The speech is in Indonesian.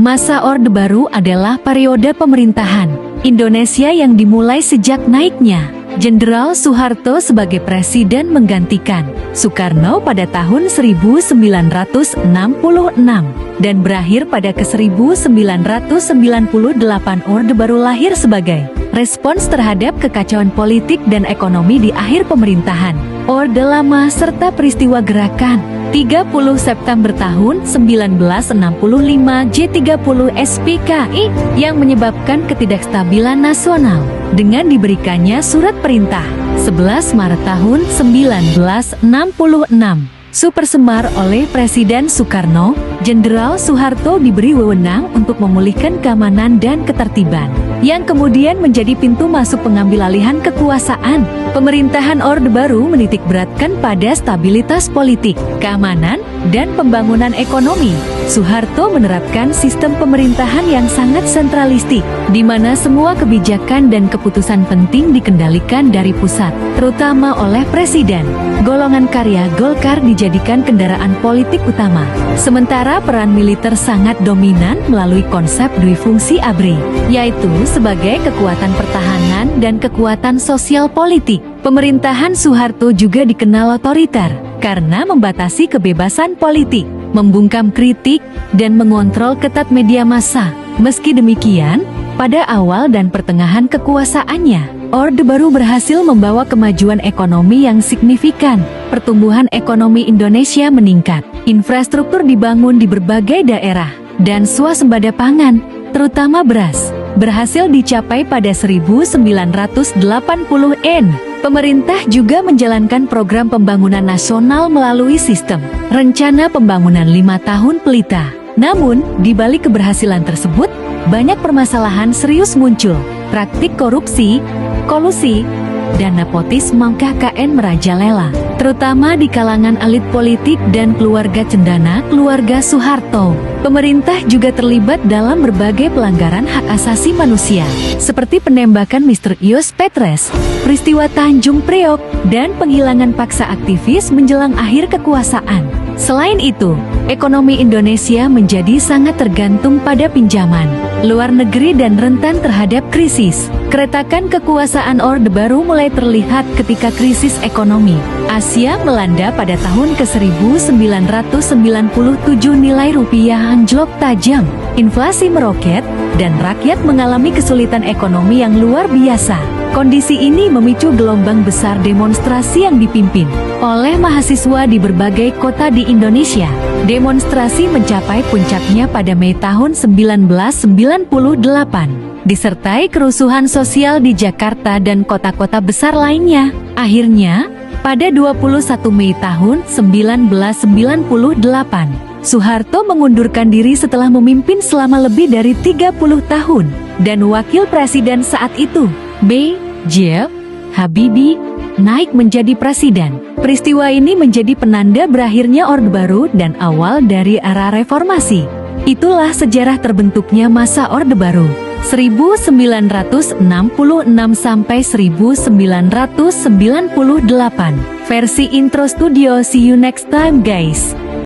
Masa Orde Baru adalah periode pemerintahan Indonesia yang dimulai sejak naiknya Jenderal Soeharto sebagai presiden menggantikan Soekarno pada tahun 1966 dan berakhir pada ke-1998. Orde Baru lahir sebagai respons terhadap kekacauan politik dan ekonomi di akhir pemerintahan Orde Lama serta peristiwa gerakan 30 September tahun 1965 J30 SPKI yang menyebabkan ketidakstabilan nasional dengan diberikannya surat perintah 11 Maret tahun 1966 Supersemar oleh Presiden Soekarno. Jenderal Soeharto diberi wewenang untuk memulihkan keamanan dan ketertiban, yang kemudian menjadi pintu masuk pengambil alihan kekuasaan. Pemerintahan Orde Baru menitik beratkan pada stabilitas politik, keamanan, dan pembangunan ekonomi. Soeharto menerapkan sistem pemerintahan yang sangat sentralistik, di mana semua kebijakan dan keputusan penting dikendalikan dari pusat, terutama oleh Presiden. Golongan karya Golkar dijadikan kendaraan politik utama, sementara peran militer sangat dominan melalui konsep dui fungsi ABRI, yaitu sebagai kekuatan pertahanan dan kekuatan sosial politik. Pemerintahan Soeharto juga dikenal otoriter karena membatasi kebebasan politik, membungkam kritik, dan mengontrol ketat media massa. Meski demikian, pada awal dan pertengahan kekuasaannya, Orde Baru berhasil membawa kemajuan ekonomi yang signifikan. Pertumbuhan ekonomi Indonesia meningkat, infrastruktur dibangun di berbagai daerah, dan swasembada pangan, terutama beras, berhasil dicapai pada 1980-an. Pemerintah juga menjalankan program pembangunan nasional melalui sistem Rencana Pembangunan 5 Tahun Pelita. Namun, di balik keberhasilan tersebut, banyak permasalahan serius muncul. Praktik korupsi, kolusi, dan nepotisme KKN merajalela, terutama di kalangan elit politik dan keluarga cendana keluarga Soeharto. Pemerintah juga terlibat dalam berbagai pelanggaran hak asasi manusia, seperti penembakan misterius Petres, peristiwa Tanjung Priok, dan penghilangan paksa aktivis menjelang akhir kekuasaan. Selain itu, ekonomi Indonesia menjadi sangat tergantung pada pinjaman luar negeri dan rentan terhadap krisis. Keretakan kekuasaan Orde Baru mulai terlihat ketika krisis ekonomi Asia melanda pada tahun ke-1997. Nilai rupiah anjlok tajam, inflasi meroket, dan rakyat mengalami kesulitan ekonomi yang luar biasa. Kondisi ini memicu gelombang besar demonstrasi yang dipimpin oleh mahasiswa di berbagai kota di Indonesia. Demonstrasi mencapai puncaknya pada Mei tahun 1998, disertai kerusuhan sosial di Jakarta dan kota-kota besar lainnya. Akhirnya, pada 21 Mei tahun 1998, Soeharto mengundurkan diri setelah memimpin selama lebih dari 30 tahun, dan wakil presiden saat itu, B.J. Habibie, naik menjadi presiden. Peristiwa ini menjadi penanda berakhirnya Orde Baru dan awal dari era reformasi. Itulah sejarah terbentuknya masa Orde Baru 1966 sampai 1998. Versi intro studio. See you next time guys.